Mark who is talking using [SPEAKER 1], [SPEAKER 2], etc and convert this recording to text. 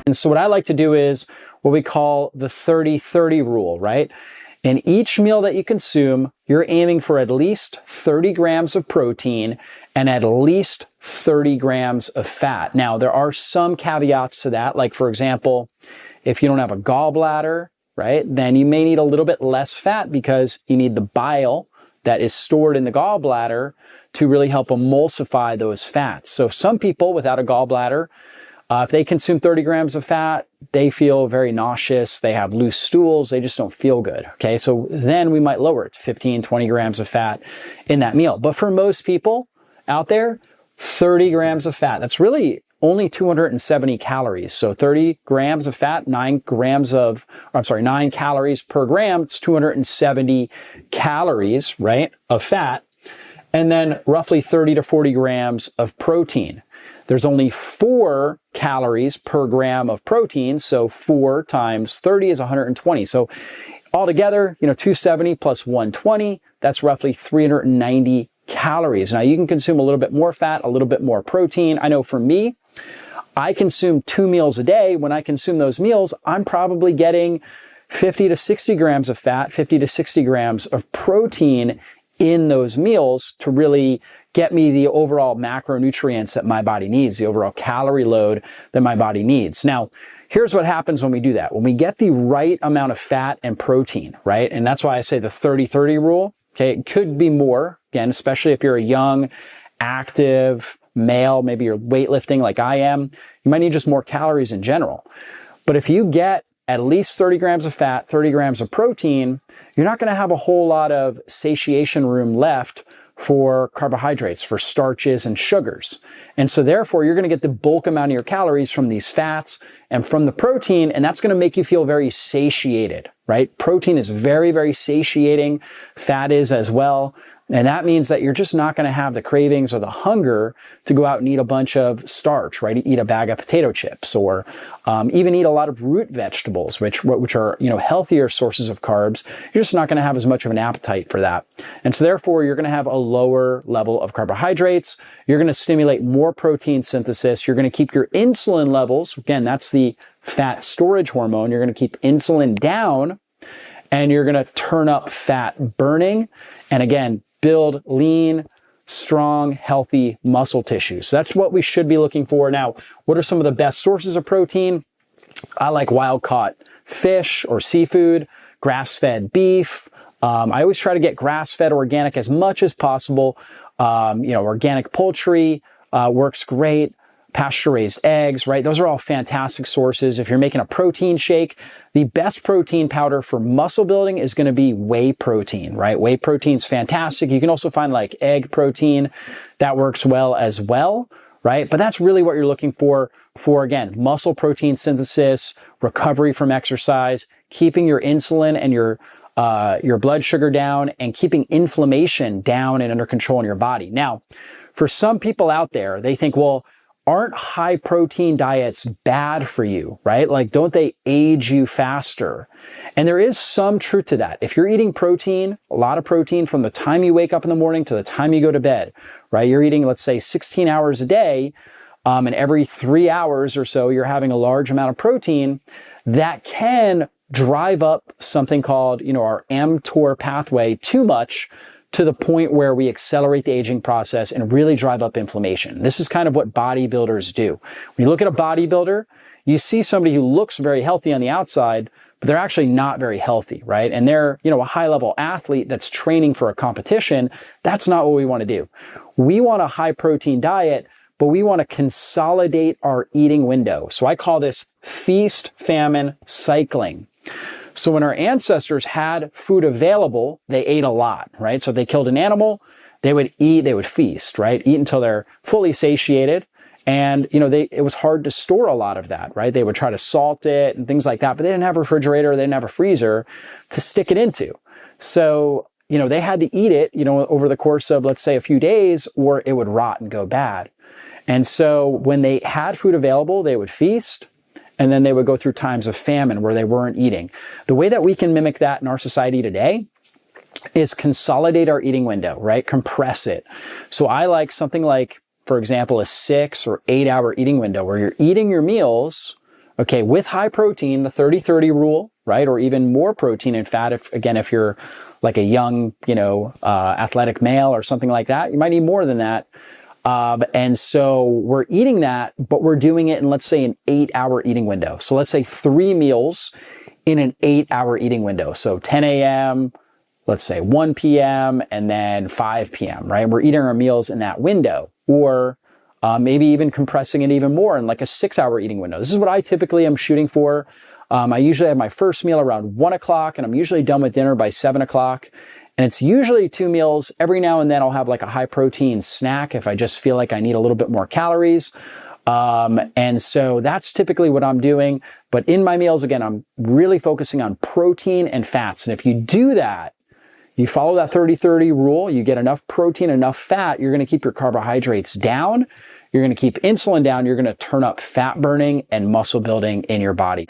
[SPEAKER 1] And so what I like to do is what we call the 30-30 rule, right? In each meal that you consume, you're aiming for at least 30 grams of protein and at least 30 grams of fat. Now, there are some caveats to that. Like, for example, if you don't have a gallbladder, right, then you may need a little bit less fat because you need the bile that is stored in the gallbladder to really help emulsify those fats. So some people without a gallbladder, if they consume 30 grams of fat, they feel very nauseous, they have loose stools, they just don't feel good, okay? So then we might lower it to 15, 20 grams of fat in that meal. But for most people out there, 30 grams of fat, that's really only 270 calories. So 30 grams of fat, 9 calories per gram, it's 270 calories, right, of fat. And then roughly 30 to 40 grams of protein. There's only 4 calories per gram of protein, so 4 times 30 is 120. So altogether, 270 plus 120, that's roughly 390 calories. Now you can consume a little bit more fat, a little bit more protein. I know for me, I consume 2 meals a day. When I consume those meals, I'm probably getting 50 to 60 grams of fat, 50 to 60 grams of protein in those meals to really get me the overall macronutrients that my body needs, the overall calorie load that my body needs. Now, here's what happens when we do that. When we get the right amount of fat and protein, right? And that's why I say the 30-30 rule, okay? It could be more, again, especially if you're a young, active male, maybe you're weightlifting like I am, you might need just more calories in general. But if you get at least 30 grams of fat, 30 grams of protein, you're not going to have a whole lot of satiation room left for carbohydrates, for starches and sugars. And so therefore, you're going to get the bulk amount of your calories from these fats and from the protein, and that's going to make you feel very satiated, right? Protein is very, very satiating. Fat is as well. And that means that you're just not going to have the cravings or the hunger to go out and eat a bunch of starch, right? Eat a bag of potato chips, or even eat a lot of root vegetables, which are, healthier sources of carbs. You're just not going to have as much of an appetite for that. And so therefore, you're going to have a lower level of carbohydrates. You're going to stimulate more protein synthesis. You're going to keep your insulin levels. Again, that's the fat storage hormone. You're going to keep insulin down, and you're going to turn up fat burning. And again, build lean, strong, healthy muscle tissue. So that's what we should be looking for. Now, what are some of the best sources of protein? I like wild-caught fish or seafood, grass-fed beef. I always try to get grass-fed organic as much as possible. Organic poultry works great. Pasture-raised eggs, right? Those are all fantastic sources. If you're making a protein shake, the best protein powder for muscle building is going to be whey protein, right? Whey protein is fantastic. You can also find like egg protein that works well as well, right? But that's really what you're looking for, again, muscle protein synthesis, recovery from exercise, keeping your insulin and your blood sugar down, and keeping inflammation down and under control in your body. Now, for some people out there, they think, well, aren't high protein diets bad for you, right? Like, don't they age you faster? And there is some truth to that. If you're eating protein, a lot of protein from the time you wake up in the morning to the time you go to bed, right? You're eating, let's say, 16 hours a day, and every 3 hours or so, you're having a large amount of protein. That can drive up something called, our mTOR pathway too much, to the point where we accelerate the aging process and really drive up inflammation. This is kind of what bodybuilders do. When you look at a bodybuilder, you see somebody who looks very healthy on the outside, but they're actually not very healthy, right? And they're, a high-level athlete that's training for a competition. That's not what we want to do. We want a high-protein diet, but we want to consolidate our eating window. So I call this feast-famine cycling. So when our ancestors had food available, they ate a lot, right? So if they killed an animal, they would eat, they would feast, right? Eat until they're fully satiated. And, it was hard to store a lot of that, right? They would try to salt it and things like that, but they didn't have a refrigerator, they didn't have a freezer to stick it into. So, they had to eat it, over the course of, let's say, a few days, or it would rot and go bad. And so when they had food available, they would feast, and then they would go through times of famine where they weren't eating. The way that we can mimic that in our society today is consolidate our eating window, right? Compress it. So I like something like, for example, a 6 or 8 hour eating window where you're eating your meals, Okay, with high protein, the 30-30 rule, right? Or even more protein and fat. If you're like a young, athletic male or something like that, you might need more than that. And so we're eating that, but we're doing it in, let's say, an 8-hour eating window. So let's say 3 meals in an 8-hour eating window. So 10 a.m., let's say 1 p.m., and then 5 p.m., right? We're eating our meals in that window, or maybe even compressing it even more in like a 6-hour eating window. This is what I typically am shooting for. I usually have my first meal around 1 o'clock, and I'm usually done with dinner by 7 o'clock. And it's usually 2 meals. Every now and then I'll have like a high protein snack if I just feel like I need a little bit more calories. And so that's typically what I'm doing. But in my meals, again, I'm really focusing on protein and fats. And if you do that, you follow that 30-30 rule, you get enough protein, enough fat, you're going to keep your carbohydrates down, you're going to keep insulin down, you're going to turn up fat burning and muscle building in your body.